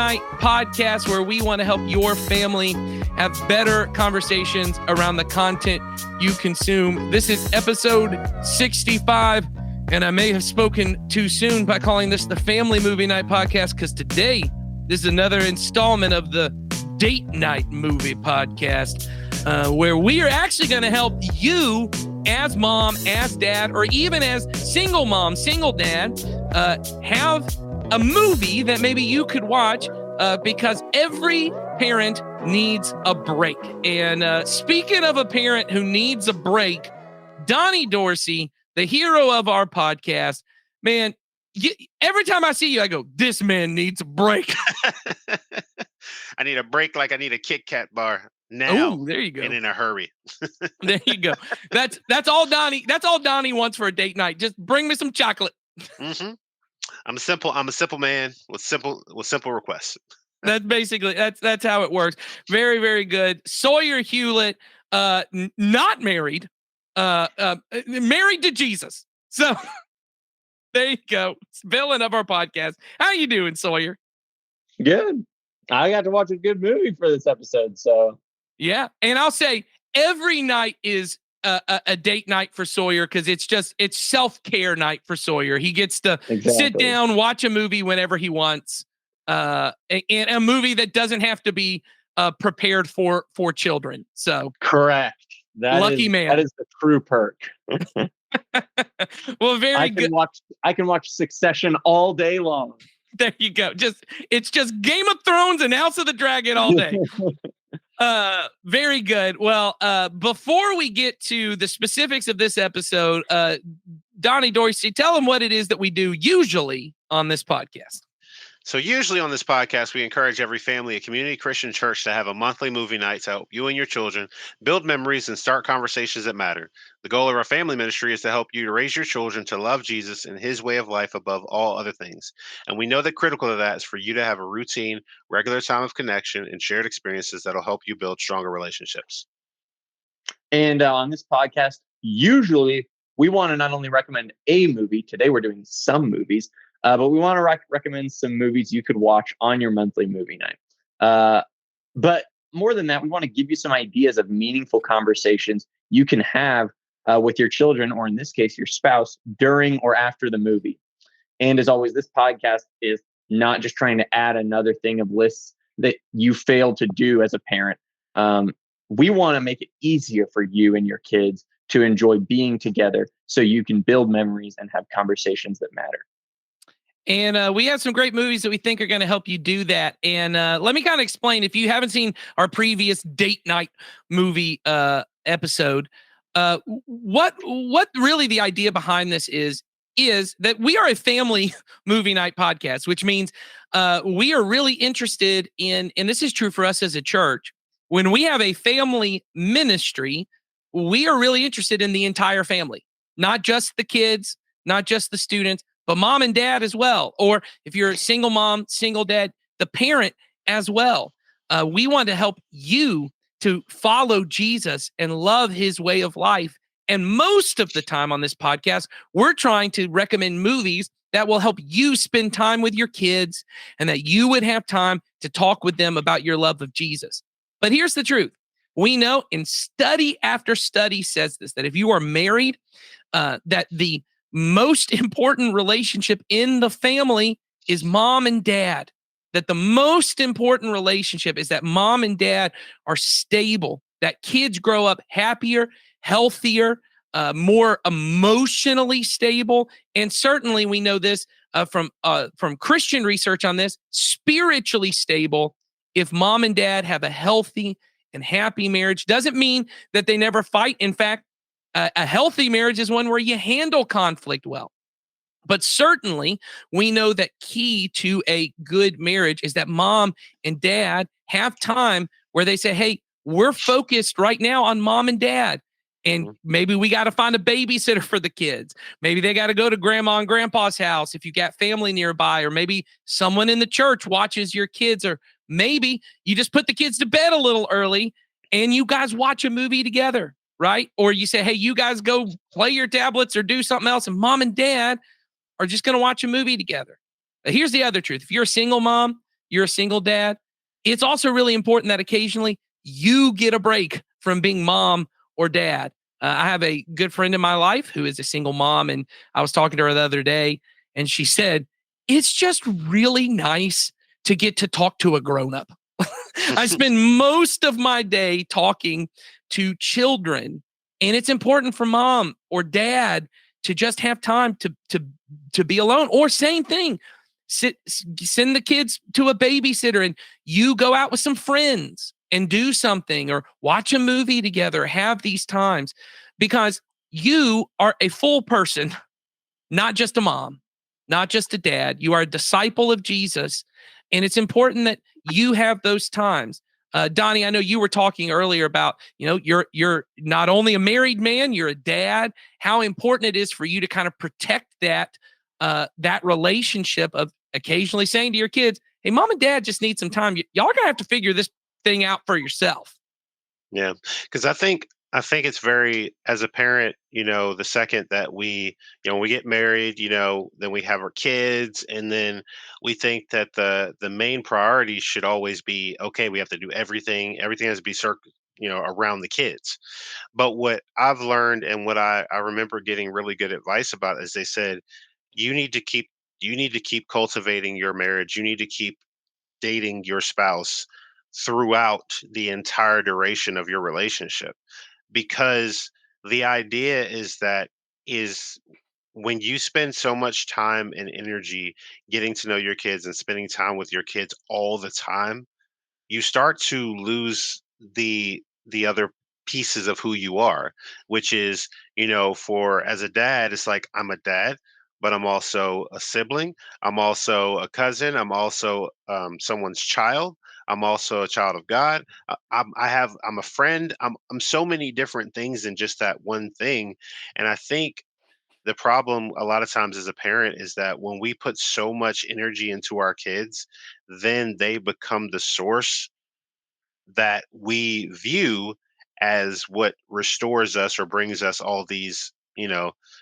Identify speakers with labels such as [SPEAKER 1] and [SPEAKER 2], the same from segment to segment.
[SPEAKER 1] Night podcast, where we want to help your family have better conversations around the content you consume. This is episode 65, and I may have spoken too soon by calling this the Family Movie Night podcast, because today this is another installment of the Date Night Movie podcast, where we are actually going to help you as mom, as dad, or even as single mom, single dad, have a movie that maybe you could watch, because every parent needs a break. And speaking of a parent who needs a break, Donnie Dorsey, the hero of our podcast, man, every time I see you, I go, this man needs a break.
[SPEAKER 2] I need a break like I need a Kit Kat bar now.
[SPEAKER 1] Oh, there you go.
[SPEAKER 2] And in a hurry.
[SPEAKER 1] There you go. That's all Donnie. That's all Donnie wants for a date night. Just bring me some chocolate.
[SPEAKER 2] Mm-hmm. I'm a simple man with simple requests.
[SPEAKER 1] That's basically that's how it works. Very, very good. Sawyer Hewlett, not married, married to Jesus. So there you go. It's villain of our podcast. How you doing, Sawyer?
[SPEAKER 3] Good. I got to watch a good movie for this episode. So
[SPEAKER 1] yeah, and I'll say every night is a date night for Sawyer, because it's self-care night for Sawyer. He gets to sit down, watch a movie whenever he wants, and a movie that doesn't have to be prepared for children. So
[SPEAKER 3] correct.
[SPEAKER 1] Lucky man.
[SPEAKER 3] That is the true perk.
[SPEAKER 1] Well, very good.
[SPEAKER 3] I can watch Succession all day long.
[SPEAKER 1] There you go. It's just Game of Thrones and House of the Dragon all day. Very good. Well, before we get to the specifics of this episode, Donnie Dorsey, tell them what it is that we do usually on this podcast.
[SPEAKER 2] So usually on this podcast, we encourage every family, a community Christian church, to have a monthly movie night to help you and your children build memories and start conversations that matter. The goal of our family ministry is to help you to raise your children to love Jesus and his way of life above all other things. And we know that critical to that is for you to have a routine, regular time of connection and shared experiences that'll help you build stronger relationships.
[SPEAKER 3] And on this podcast, usually we want to not only recommend a movie, today we're doing some movies, but we want to recommend some movies you could watch on your monthly movie night. But more than that, we want to give you some ideas of meaningful conversations you can have with your children, or in this case, your spouse, during or after the movie. And as always, this podcast is not just trying to add another thing of lists that you failed to do as a parent. We want to make it easier for you and your kids to enjoy being together so you can build memories and have conversations that matter.
[SPEAKER 1] And we have some great movies that we think are going to help you do that. And let me kind of explain, if you haven't seen our previous date night movie episode, what really the idea behind this is that we are a family movie night podcast, which means we are really interested in, and this is true for us as a church, when we have a family ministry, we are really interested in the entire family, not just the kids, not just the students, but mom and dad as well. Or if you're a single mom, single dad, the parent as well. We want to help you to follow Jesus and love his way of life. And most of the time on this podcast, we're trying to recommend movies that will help you spend time with your kids and that you would have time to talk with them about your love of Jesus. But here's the truth. We know, and study after study says this, that if you are married, that the most important relationship in the family is mom and dad. That the most important relationship is that mom and dad are stable, that kids grow up happier, healthier, more emotionally stable. And certainly we know this from Christian research on this, spiritually stable. If mom and dad have a healthy and happy marriage, doesn't mean that they never fight. In fact, a healthy marriage is one where you handle conflict well. But certainly, we know that key to a good marriage is that mom and dad have time where they say, hey, we're focused right now on mom and dad. And maybe we got to find a babysitter for the kids. Maybe they got to go to grandma and grandpa's house if you got family nearby, or maybe someone in the church watches your kids, or maybe you just put the kids to bed a little early and you guys watch a movie together. Right? Or you say, hey, you guys go play your tablets or do something else, and mom and dad are just going to watch a movie together. But here's the other truth. If you're a single mom, you're a single dad, it's also really important that occasionally you get a break from being mom or dad. I have a good friend in my life who is a single mom, and I was talking to her the other day, and she said, it's just really nice to get to talk to a grown up. I spend most of my day talking to children, and it's important for mom or dad to just have time to be alone. Or same thing, send the kids to a babysitter, and you go out with some friends and do something or watch a movie together. Have these times because you are a full person, not just a mom, not just a dad. You are a disciple of Jesus, and it's important that you have those times. Donnie, I know you were talking earlier about, you're not only a married man, you're a dad. How important it is for you to kind of protect that relationship of occasionally saying to your kids, "Hey, mom and dad just need some time. Y'all are gonna have to figure this thing out for yourself."
[SPEAKER 2] Yeah, because I think it's very, as a parent, the second that we get married, then we have our kids, and then we think that the main priority should always be, okay, we have to do everything. Everything has to be around the kids. But what I've learned and what I remember getting really good advice about is they said, you need to keep you need to keep cultivating your marriage. You need to keep dating your spouse throughout the entire duration of your relationship, because the idea is when you spend so much time and energy getting to know your kids and spending time with your kids all the time, you start to lose the other pieces of who you are, which is, for as a dad, it's like I'm a dad, but I'm also a sibling, I'm also a cousin, I'm also someone's child, I'm also a child of God. I'm a friend. I'm so many different things than just that one thing. And I think the problem a lot of times as a parent is that when we put so much energy into our kids, then they become the source that we view as what restores us or brings us all these,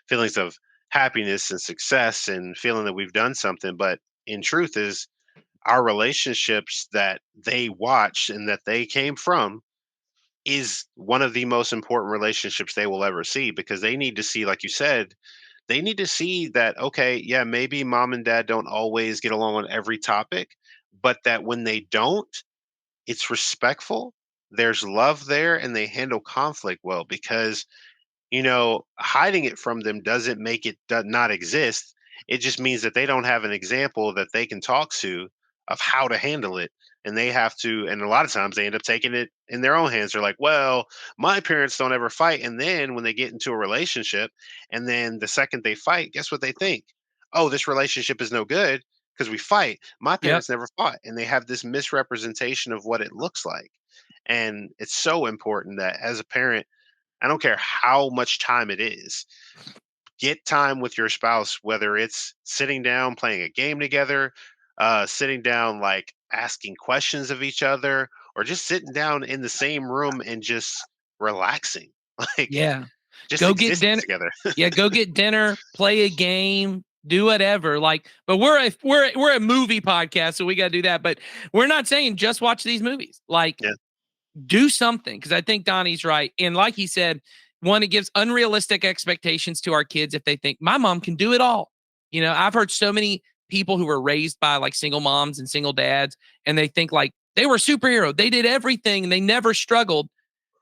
[SPEAKER 2] feelings of happiness and success and feeling that we've done something. But in truth is our relationships that they watched and that they came from is one of the most important relationships they will ever see, because they need to see, like you said, they need to see that, okay, yeah, maybe mom and dad don't always get along on every topic, but that when they don't, it's respectful, there's love there, and they handle conflict well, because hiding it from them doesn't make it not exist. It just means that they don't have an example that they can talk to of how to handle it. And they have to, and a lot of times they end up taking it in their own hands. They're like, well, my parents don't ever fight. And then when they get into a relationship, and then the second they fight, guess what they think? Oh, this relationship is no good because we fight. My
[SPEAKER 1] Yep.
[SPEAKER 2] parents never fought. And they have this misrepresentation of what it looks like. And it's so important that as a parent, I don't care how much time it is, get time with your spouse, whether it's sitting down, playing a game together, sitting down, like asking questions of each other, or just sitting down in the same room and just relaxing, like
[SPEAKER 1] Yeah.
[SPEAKER 2] just
[SPEAKER 1] Go get
[SPEAKER 2] existing
[SPEAKER 1] dinner.
[SPEAKER 2] together.
[SPEAKER 1] Yeah, go get dinner, play a game, do whatever. Like, but we're a movie podcast, so we got to do that. But we're not saying just watch these movies. Like,
[SPEAKER 2] Yeah.
[SPEAKER 1] do something, because I think Donnie's right. And like he said, one, it gives unrealistic expectations to our kids if they think my mom can do it all. I've heard so many people who were raised by like single moms and single dads, and they think like they were a superhero. They did everything and they never struggled.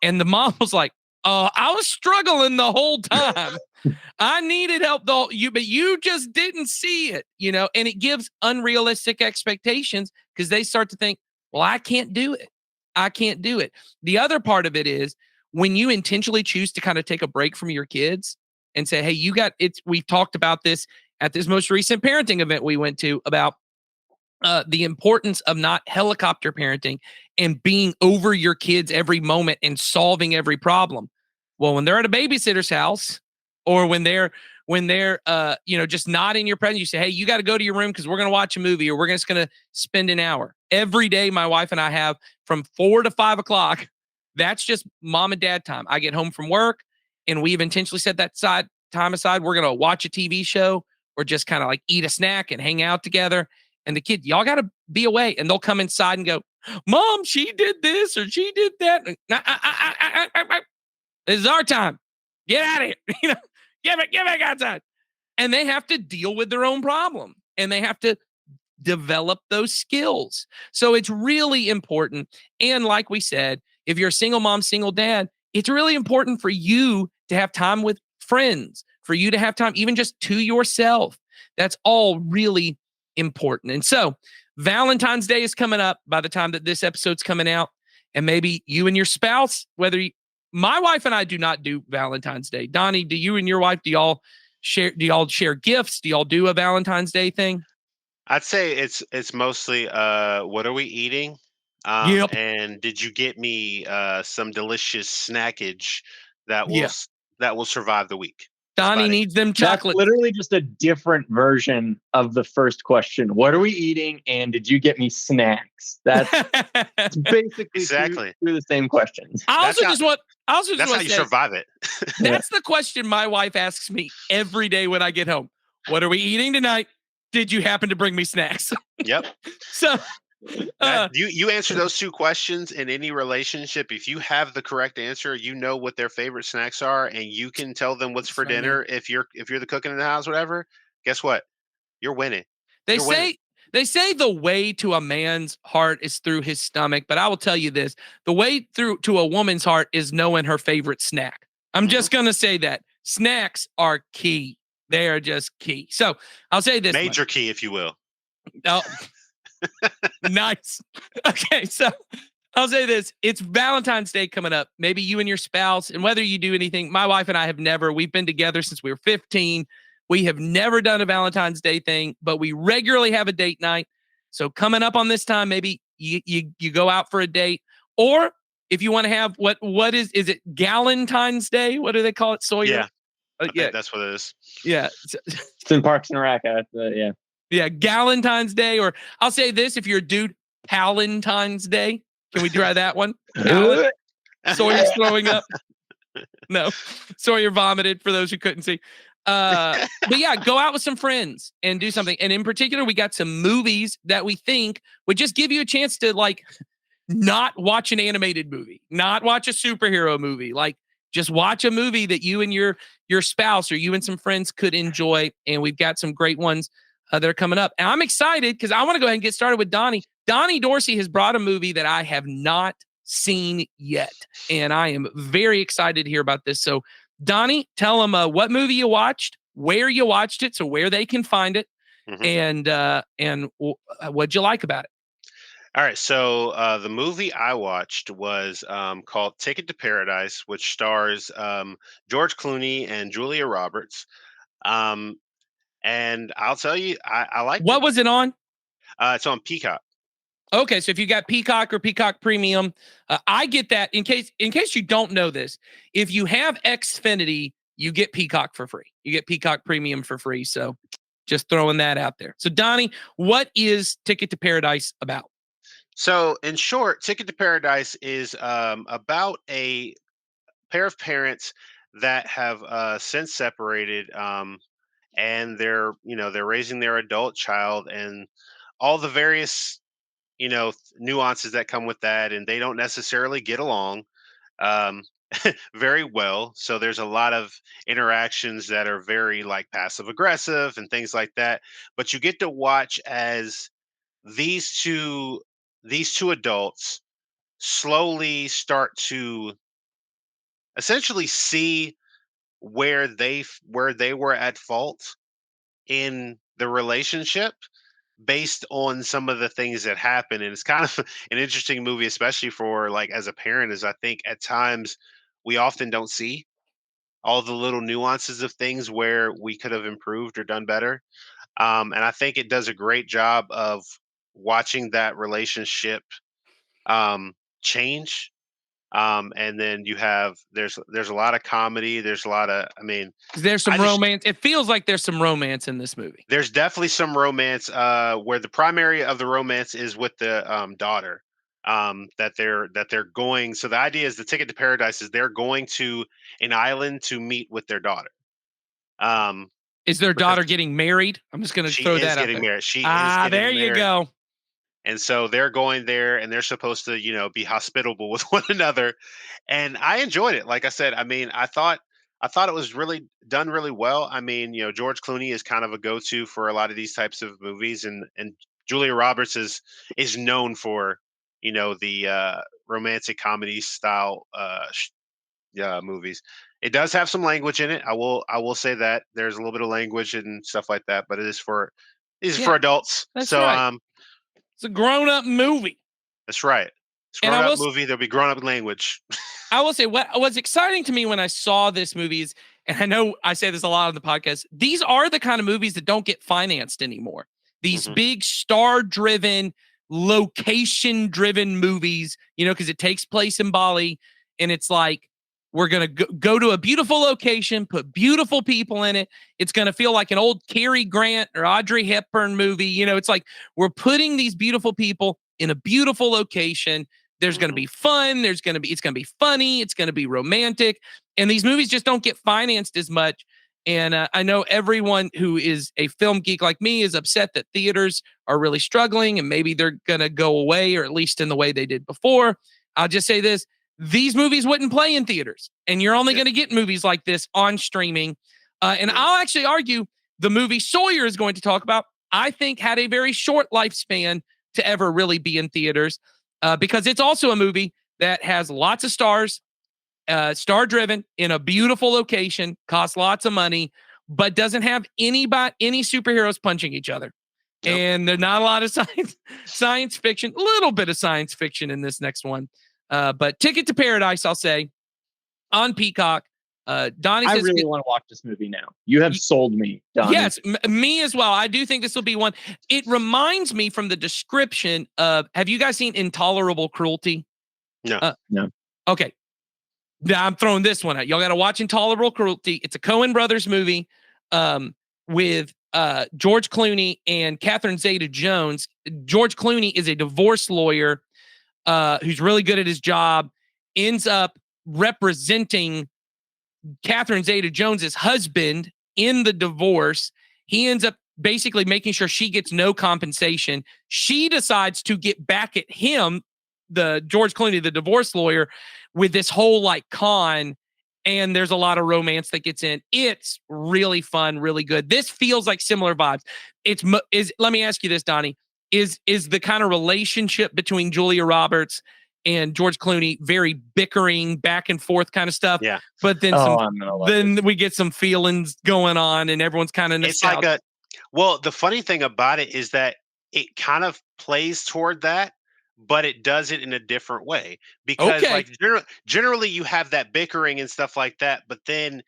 [SPEAKER 1] And the mom was like, "Oh, I was struggling the whole time. I needed help though, but you just didn't see it, and it gives unrealistic expectations because they start to think, well, I can't do it. I can't do it. The other part of it is when you intentionally choose to kind of take a break from your kids and say, hey, we've talked about this at this most recent parenting event we went to about the importance of not helicopter parenting and being over your kids every moment and solving every problem. Well, when they're at a babysitter's house, or when they're just not in your presence, you say, hey, you got to go to your room because we're going to watch a movie, or we're just going to spend an hour. Every day my wife and I have from 4 to 5 o'clock. That's just mom and dad time. I get home from work and we've intentionally set that time aside. We're going to watch a TV show or just kind of like eat a snack and hang out together. And the kid, y'all got to be away. And they'll come inside and go, Mom, she did this or she did that. This is our time. Get out of here. Get back outside. And they have to deal with their own problem. And they have to develop those skills. So it's really important. And like we said, if you're a single mom, single dad, it's really important for you to have time with friends, for you to have time even just to yourself. That's all really important. And so Valentine's Day is coming up by the time that this episode's coming out. And maybe you and your spouse, my wife and I do not do Valentine's Day. Donnie, do you and your wife, do y'all share gifts? Do y'all do a Valentine's Day thing?
[SPEAKER 2] I'd say it's mostly what are we eating?
[SPEAKER 1] Yep.
[SPEAKER 2] And did you get me some delicious snackage that
[SPEAKER 1] Yeah.
[SPEAKER 2] will survive the week?
[SPEAKER 1] Donnie needs them
[SPEAKER 3] That's
[SPEAKER 1] chocolate.
[SPEAKER 3] literally just a different version of the first question. What are we eating? And did you get me snacks? That's basically
[SPEAKER 2] exactly
[SPEAKER 3] through the same questions.
[SPEAKER 2] That's how you
[SPEAKER 1] say,
[SPEAKER 2] survive it.
[SPEAKER 1] That's the question my wife asks me every day when I get home. What are we eating tonight? Did you happen to bring me snacks?
[SPEAKER 2] Yep.
[SPEAKER 1] So
[SPEAKER 2] you answer those two questions in any relationship. If you have the correct answer, you know what their favorite snacks are, and you can tell them what's for dinner. If you're the cooking in the house, whatever. Guess what? You're winning.
[SPEAKER 1] They say the way to a man's heart is through his stomach, but I will tell you this: the way through to a woman's heart is knowing her favorite snack. I'm just gonna say that snacks are key. They are just key. So I'll say this:
[SPEAKER 2] major key, if you will.
[SPEAKER 1] Oh. Nice. Okay, so I'll say this. It's Valentine's Day coming up. Maybe you and your spouse, and whether you do anything, my wife and I we've been together since we were 15. We have never done a Valentine's Day thing, but we regularly have a date night. So coming up on this time, maybe you go out for a date. Or if you want to have what is it Galentine's Day? What do they call it, Sawyer?
[SPEAKER 2] Yeah. I think that's what it is.
[SPEAKER 1] Yeah.
[SPEAKER 3] It's in Parks and Rec. Yeah.
[SPEAKER 1] Yeah, Galentine's Day, or I'll say this: if you're a dude, Palentine's Day. Can we try that one? Sawyer's throwing up. No, Sawyer vomited. For those who couldn't see, but yeah, go out with some friends and do something. And in particular, we got some movies that we think would just give you a chance to not watch an animated movie, not watch a superhero movie, just watch a movie that you and your spouse or you and some friends could enjoy. And we've got some great ones that are coming up. And I'm excited because I want to go ahead and get started with Donnie. Donnie Dorsey has brought a movie that I have not seen yet. And I am very excited to hear about this. So Donnie, tell them what movie you watched, where you watched it, so where they can find it, and what'd you like about it?
[SPEAKER 2] All right. So the movie I watched was called Ticket to Paradise, which stars George Clooney and Julia Roberts. And I'll tell you, I like
[SPEAKER 1] What was it on?
[SPEAKER 2] It's on Peacock.
[SPEAKER 1] Okay, so if you got Peacock or Peacock Premium, I get that. In case you don't know this, if you have Xfinity, you get Peacock for free. You get Peacock Premium for free. So just throwing that out there. So Donnie, what is Ticket to Paradise about?
[SPEAKER 2] So in short, Ticket to Paradise is about a pair of parents that have since separated. And they're raising their adult child and all the various nuances that come with that, and they don't necessarily get along um very well. So there's a lot of interactions that are very passive aggressive and things like that, but you get to watch as these two adults slowly start to essentially see where they were at fault in the relationship based on some of the things that happen. And it's kind of an interesting movie, especially for as a parent, is I think at times we often don't see all the little nuances of things where we could have improved or done better. And I think it does a great job of watching that relationship change. And then there's a lot of comedy. There's a lot of,
[SPEAKER 1] there's some romance. It feels like there's some romance in this movie.
[SPEAKER 2] There's definitely some romance, where the primary of the romance is with the daughter. That they're going. So the idea is the Ticket to Paradise is they're going to an island to meet with their daughter.
[SPEAKER 1] Is their
[SPEAKER 2] because
[SPEAKER 1] daughter getting married? I'm just going to
[SPEAKER 2] she
[SPEAKER 1] throw
[SPEAKER 2] is
[SPEAKER 1] that out
[SPEAKER 2] getting
[SPEAKER 1] there.
[SPEAKER 2] married. She is
[SPEAKER 1] Ah,
[SPEAKER 2] getting
[SPEAKER 1] there you
[SPEAKER 2] married.
[SPEAKER 1] go.
[SPEAKER 2] And so they're going there and they're supposed to, be hospitable with one another. And I enjoyed it. Like I said, I mean, I thought it was really done really well. I mean, George Clooney is kind of a go-to for a lot of these types of movies, and Julia Roberts is known for, the romantic comedy style movies. It does have some language in it. I will say that there's a little bit of language and stuff like that, but it is for
[SPEAKER 1] Yeah,
[SPEAKER 2] adults.
[SPEAKER 1] that's
[SPEAKER 2] So
[SPEAKER 1] right. It's a grown-up movie.
[SPEAKER 2] that's right. It's a
[SPEAKER 1] And I
[SPEAKER 2] grown up
[SPEAKER 1] will
[SPEAKER 2] movie. There'll be grown up language.
[SPEAKER 1] I will say what was exciting to me when I saw this movie is, and I know I say this a lot on the podcast, these are the kind of movies that don't get financed anymore. These
[SPEAKER 2] Mhm.
[SPEAKER 1] big star-driven, location-driven movies, because it takes place in Bali, and it's like we're gonna go to a beautiful location, put beautiful people in it. It's gonna feel like an old Cary Grant or Audrey Hepburn movie. It's like we're putting these beautiful people in a beautiful location. There's going to
[SPEAKER 2] Mhm.
[SPEAKER 1] be fun. It's going to be funny. It's going to be romantic. And these movies just don't get financed as much. And I know everyone who is a film geek like me is upset that theaters are really struggling and maybe they're going to go away, or at least in the way they did before. I'll just say this. These movies wouldn't play in theaters, and you're only
[SPEAKER 2] Yeah.
[SPEAKER 1] going to get movies like this on streaming. And
[SPEAKER 2] Yeah.
[SPEAKER 1] I'll actually argue the movie Sawyer is going to talk about, I think, had a very short lifespan to ever really be in theaters. Because it's also a movie that has lots of stars, star driven in a beautiful location, costs lots of money, but doesn't have any superheroes punching each other.
[SPEAKER 2] Nope.
[SPEAKER 1] And there's not a lot of science fiction, a little bit of science fiction in this next one. But Ticket to Paradise, I'll say, on Peacock. Donnie
[SPEAKER 3] I
[SPEAKER 1] says,
[SPEAKER 3] really want to watch this movie now. You have sold me, Donnie.
[SPEAKER 1] yes, me as well. I do think this will be one. It reminds me from the description of, have you guys seen Intolerable Cruelty?
[SPEAKER 2] No.
[SPEAKER 3] No.
[SPEAKER 1] Okay. Now I'm throwing this one out. Y'all got to watch Intolerable Cruelty. It's a Coen Brothers movie with George Clooney and Catherine Zeta-Jones. George Clooney is a divorce lawyer who's really good at his job, ends up representing Catherine Zeta-Jones's husband in the divorce. He ends up basically making sure she gets no compensation. She decides to get back at him, the George Clooney, the divorce lawyer, with this whole like con. And there's a lot of romance that gets in. It's really fun, really good. This feels like similar vibes. Let me ask you this, Donnie. Is the kind of relationship between Julia Roberts and George Clooney very bickering, back and forth kind of stuff?
[SPEAKER 2] Yeah.
[SPEAKER 1] But then we get some feelings going on, and everyone's kind of nostalgic.
[SPEAKER 2] It's like well, the funny thing about it is that it kind of plays toward that, but it does it in a different way, because
[SPEAKER 1] Okay.
[SPEAKER 2] like generally you have that bickering and stuff like that, but then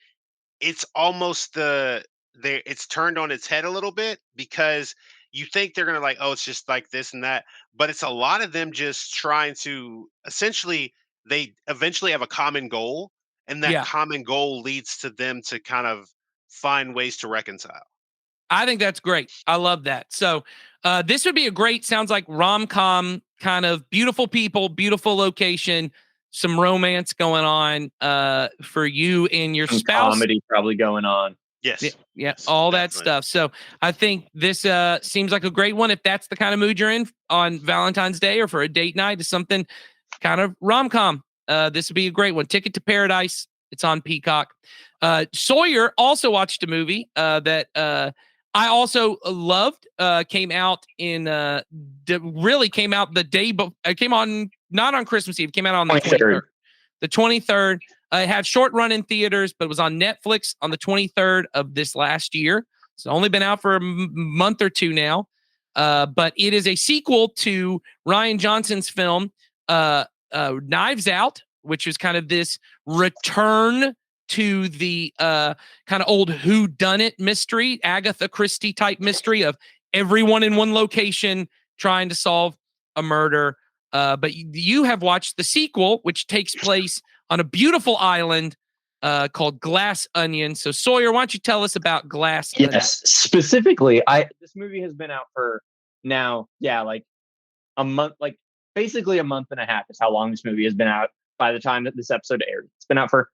[SPEAKER 2] it's almost it's turned on its head a little bit, because you think they're gonna like, oh, it's just like this and that, but it's a lot of them just trying to essentially, they eventually have a common goal, and that
[SPEAKER 1] Yeah.
[SPEAKER 2] common goal leads to them to kind of find ways to reconcile.
[SPEAKER 1] I think that's great. I love that. So this would be a great, sounds like rom-com, kind of beautiful people, beautiful location, some romance going on for you and your
[SPEAKER 3] Some
[SPEAKER 1] spouse.
[SPEAKER 3] comedy probably going on.
[SPEAKER 2] Yes.
[SPEAKER 1] Yeah,
[SPEAKER 2] Yes,
[SPEAKER 1] all that
[SPEAKER 2] definitely.
[SPEAKER 1] stuff. So I think this seems like a great one if that's the kind of mood you're in on Valentine's Day or for a date night, is something kind of rom-com. This would be a great one. Ticket to Paradise. It's on Peacock. Sawyer also watched a movie that I also loved. Came out really came out the day, but it came on not on Christmas Eve. Came out on the 23rd. The 23rd. It had short run in theaters, but it was on Netflix on the 23rd of this last year. It's only been out for a month or two now. But it is a sequel to Rian Johnson's film, Knives Out, which is kind of this return to the kind of old whodunit mystery, Agatha Christie type mystery of everyone in one location trying to solve a murder. But you have watched the sequel, which takes place on a beautiful island called Glass Onion. So Sawyer, why don't you tell us about Glass Onion?
[SPEAKER 3] Yes, specifically, this movie has been out for now, like a month, like basically a month and a half is how long this movie has been out by the time that this episode aired. It's been out for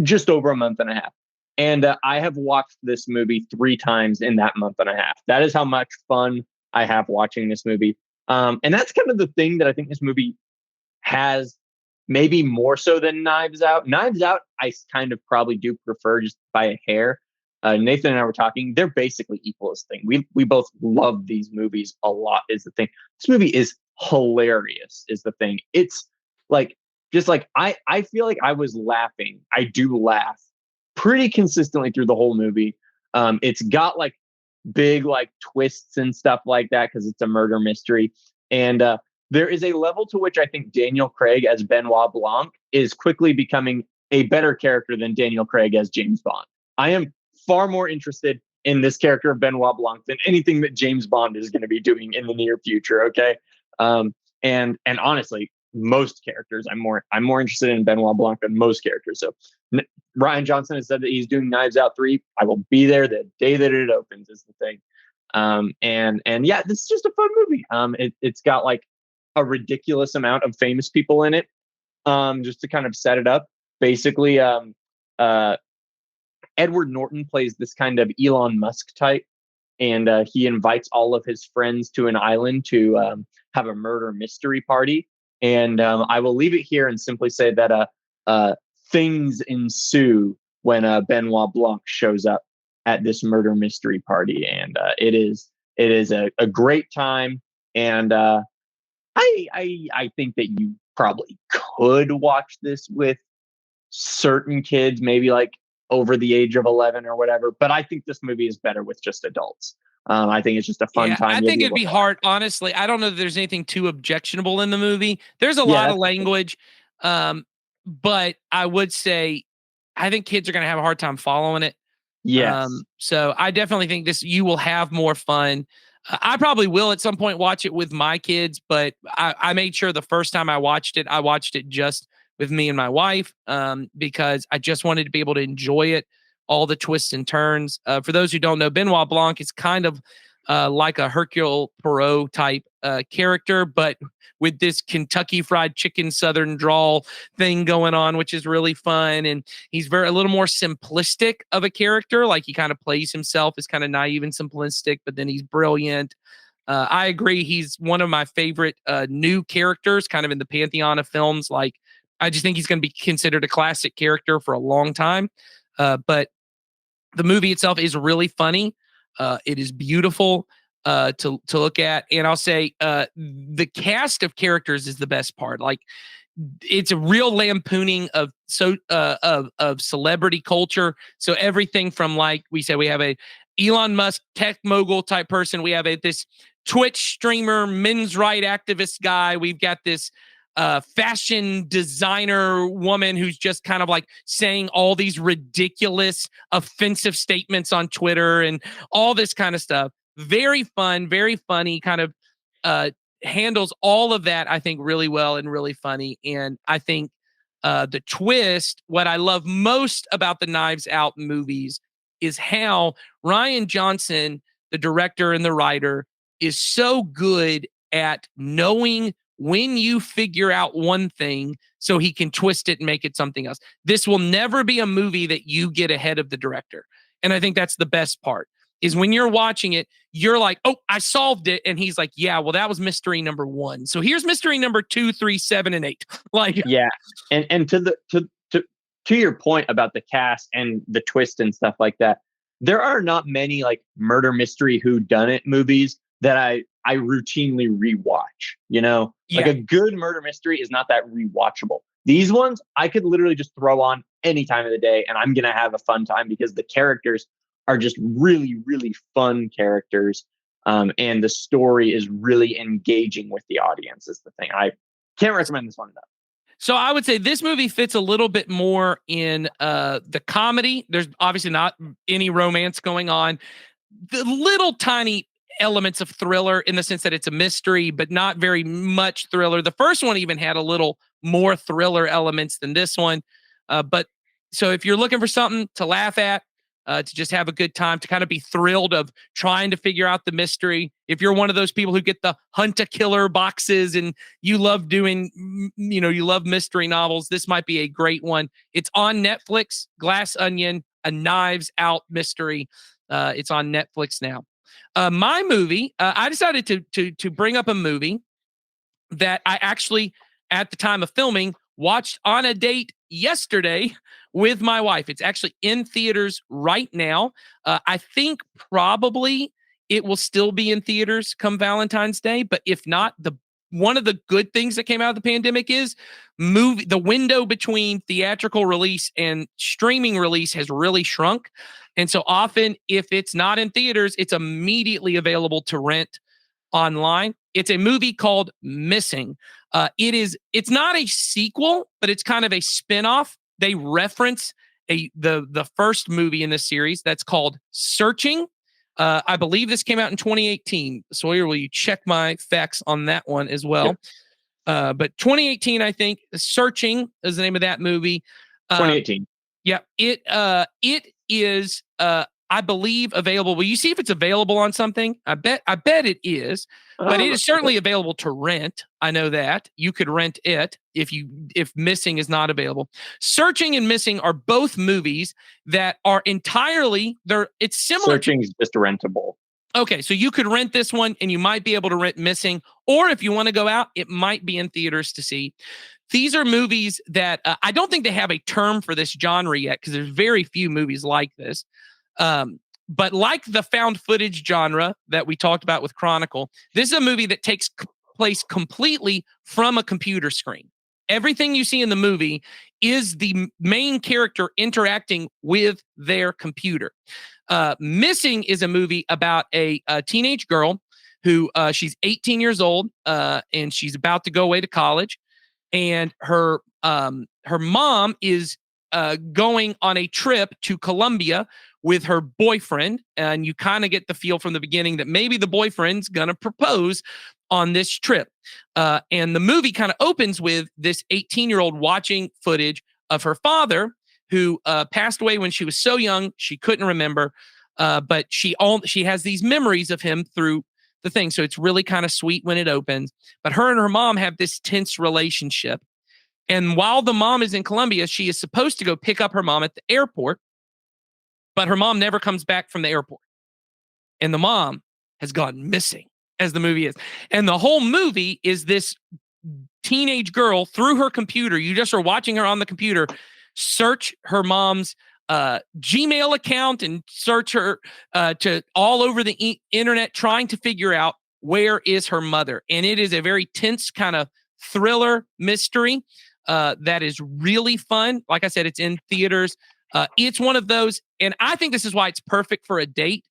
[SPEAKER 3] just over a month and a half. And I have watched this movie 3 times in that month and a half. That is how much fun I have watching this movie. And that's kind of the thing that I think this movie has, maybe more so than Knives Out. Knives Out, I kind of probably do prefer just by a hair. Nathan and I were talking; they're basically equal as thing. We both love these movies a lot. Is the thing. This movie is hilarious. Is the thing. It's like just like I feel like I was laughing. I do laugh pretty consistently through the whole movie. It's got like big like twists and stuff like that because it's a murder mystery. And there is a level to which I think Daniel Craig as Benoit Blanc is quickly becoming a better character than Daniel Craig as James Bond. I am far more interested in this character of Benoit Blanc than anything that James Bond is going to be doing in the near future. Okay. And honestly, most characters, I'm more interested in Benoit Blanc than most characters. So Ryan Johnson has said that he's doing Knives Out 3. I will be there the day that it opens is the thing. And yeah, this is just a fun movie. It's got like a ridiculous amount of famous people in it. Just to kind of set it up, basically, Edward Norton plays this kind of Elon Musk type, and he invites all of his friends to an island to have a murder mystery party. And I will leave it here and simply say that things ensue when Benoit Blanc shows up at this murder mystery party, and it is a great time. And I think that you probably could watch this with certain kids, maybe like over the age of 11 or whatever. But I think this movie is better with just adults. I think it's just a fun time.
[SPEAKER 1] I think it'd be hard. Honestly, I don't know that there's anything too objectionable in the movie. There's a lot of language. But I would say, I think kids are going to have a hard time following it.
[SPEAKER 3] Yes.
[SPEAKER 1] So I definitely think you will have more fun. I probably will at some point watch it with my kids, but I made sure the first time I watched it just with me and my wife, because I just wanted to be able to enjoy it, all the twists and turns. For those who don't know, Benoit Blanc is kind of like a Hercule Poirot type character, but with this Kentucky Fried Chicken Southern drawl thing going on, which is really fun. And he's a little more simplistic of a character. Like he kind of plays himself as kind of naive and simplistic, but then he's brilliant. I agree. He's one of my favorite new characters, kind of in the pantheon of films. Like, I just think he's going to be considered a classic character for a long time. But the movie itself is really funny. It is beautiful to look at, and I'll say the cast of characters is the best part. Like, it's a real lampooning of celebrity culture. So everything from, like we said, we have a Elon Musk tech mogul type person. We have this Twitch streamer, men's right activist guy. We've got this fashion designer woman who's just kind of like saying all these ridiculous, offensive statements on Twitter and all this kind of stuff. Very fun, very funny, kind of handles all of that, I think, really well and really funny. And I think the twist, what I love most about the Knives Out movies is how Ryan Johnson, the director and the writer, is so good at knowing when you figure out one thing so he can twist it and make it something else. This will never be a movie that you get ahead of the director. And I think that's the best part, is when you're watching it, you're like, oh, I solved it. And he's like, yeah, well, that was mystery number 1. So here's mystery number 2, 3, 7, and 8. Like,
[SPEAKER 3] yeah. And to your point about the cast and the twist and stuff like that, there are not many like murder mystery whodunit movies that I routinely rewatch. Like a good murder mystery is not that rewatchable. These ones I could literally just throw on any time of the day and I'm gonna have a fun time because the characters are just really, really fun characters, and the story is really engaging with the audience. Is the thing. I can't recommend this one enough.
[SPEAKER 1] So I would say this movie fits a little bit more in the comedy. There's obviously not any romance going on. The little tiny elements of thriller in the sense that it's a mystery, but not very much thriller. The first one even had a little more thriller elements than this one. But so if you're looking for something to laugh at, to just have a good time, to kind of be thrilled of trying to figure out the mystery. If you're one of those people who get the hunt a killer boxes and you love doing, you love mystery novels, this might be a great one. It's on Netflix, Glass Onion, a Knives Out mystery. It's on Netflix now. My movie, I decided to bring up a movie that I actually, at the time of filming, watched on a date yesterday with my wife. It's actually in theaters right now. I think probably it will still be in theaters come Valentine's Day, but if not, one of the good things that came out of the pandemic is the window between theatrical release and streaming release has really shrunk. And so often, if it's not in theaters, it's immediately available to rent online. It's a movie called Missing. It's not a sequel, but it's kind of a spinoff. They reference the first movie in the series that's called Searching. I believe this came out in 2018. Sawyer, will you check my facts on that one as well? Yep. But 2018, I think. Searching is the name of that movie.
[SPEAKER 3] 2018.
[SPEAKER 1] Yeah, it is. I believe available. Will you see if it's available on something? I bet it is, but it is certainly available to rent. I know that you could rent it if Missing is not available. Searching and Missing are both movies that are entirely it's similar.
[SPEAKER 3] Searching is just rentable.
[SPEAKER 1] Okay, so you could rent this one and you might be able to rent Missing, or if you want to go out, it might be in theaters to see. These are movies that I don't think they have a term for this genre yet because there's very few movies like this. But like the found footage genre that we talked about with Chronicle, this is a movie that takes place completely from a computer screen. Everything you see in the movie is the main character interacting with their computer. Missing is a movie about a teenage girl who she's 18 years old and she's about to go away to college. And her mom is going on a trip to Colombia with her boyfriend, and you kind of get the feel from the beginning that maybe the boyfriend's gonna propose on this trip. And the movie kind of opens with this 18-year-old watching footage of her father, who passed away when she was so young she couldn't remember, but she has these memories of him through the thing. So it's really kind of sweet when it opens. But her and her mom have this tense relationship. And while the mom is in Colombia, she is supposed to go pick up her mom at the airport, but her mom never comes back from the airport. And the mom has gone missing, as the movie is. And the whole movie is this teenage girl through her computer. You just are watching her on the computer, search her mom's Gmail account and search her to all over the internet, trying to figure out where is her mother. And it is a very tense kind of thriller mystery that is really fun. Like I said, it's in theaters. It's one of those, and I think this is why it's perfect for a date.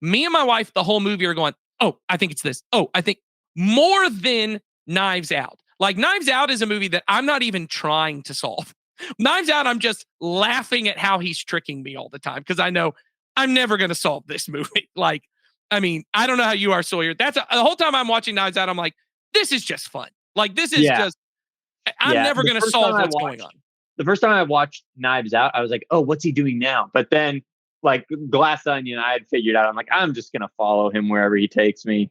[SPEAKER 1] Me and my wife, the whole movie are going, oh, I think it's this. Oh, I think more than Knives Out. Like Knives Out is a movie that I'm not even trying to solve. Knives Out, I'm just laughing at how he's tricking me all the time because I know I'm never going to solve this movie. Like, I mean, I don't know how you are, Sawyer. The whole time I'm watching Knives Out, I'm like, this is just fun. Like, this is just, I'm never going to solve what's going on.
[SPEAKER 3] The first time I watched Knives Out, I was like, oh, what's he doing now? But then, like, Glass Onion, I had figured out, I'm like, I'm just going to follow him wherever he takes me.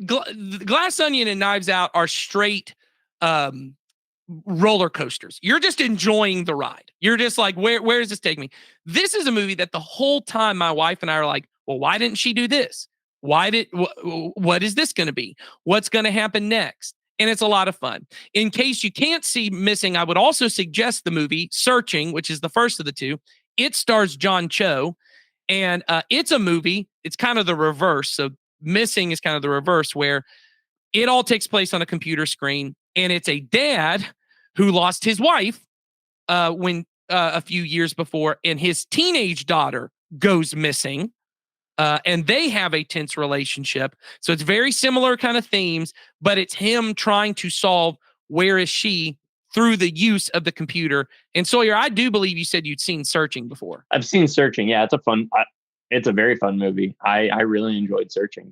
[SPEAKER 1] Glass Onion and Knives Out are straight roller coasters. You're just enjoying the ride. You're just like, where does this take me? This is a movie that the whole time my wife and I are like, well, why didn't she do this? What is this going to be? What's going to happen next? And it's a lot of fun. In case you can't see Missing, I would also suggest the movie Searching, which is the first of the two. It stars John Cho, and it's a movie. It's kind of the reverse. So Missing is kind of the reverse, where it all takes place on a computer screen, and it's a dad who lost his wife when a few years before, and his teenage daughter goes missing. And they have a tense relationship. So it's very similar kind of themes, but it's him trying to solve where is she through the use of the computer. And Sawyer, I do believe you said you'd seen Searching before.
[SPEAKER 3] I've seen Searching. Yeah, it's a very fun movie. I really enjoyed Searching.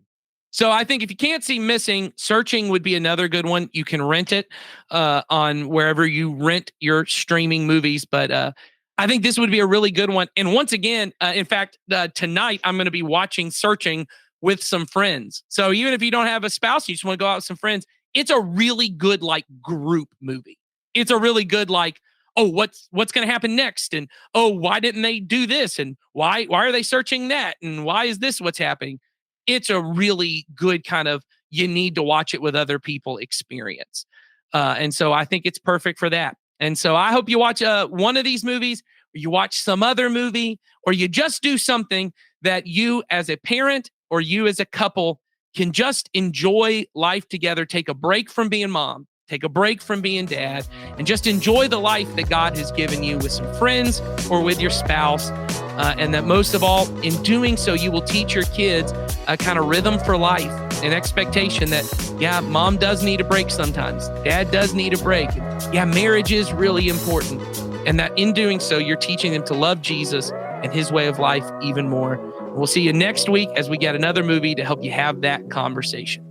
[SPEAKER 1] So I think if you can't see Missing, Searching would be another good one. You can rent it on wherever you rent your streaming movies. But I think this would be a really good one. And once again, in fact, tonight I'm going to be watching Searching with some friends. So even if you don't have a spouse, you just want to go out with some friends, it's a really good like group movie. It's a really good like, oh, what's going to happen next? And, oh, why didn't they do this? And why are they searching that? And why is this what's happening? It's a really good kind of, you need to watch it with other people experience. And so I think it's perfect for that. And so I hope you watch one of these movies, or you watch some other movie, or you just do something that you as a parent or you as a couple can just enjoy life together, take a break from being mom, take a break from being dad, and just enjoy the life that God has given you with some friends or with your spouse. And that most of all, in doing so, you will teach your kids a kind of rhythm for life, an expectation that, yeah, mom does need a break sometimes. Dad does need a break. Yeah, marriage is really important. And that in doing so, you're teaching them to love Jesus and his way of life even more. We'll see you next week as we get another movie to help you have that conversation.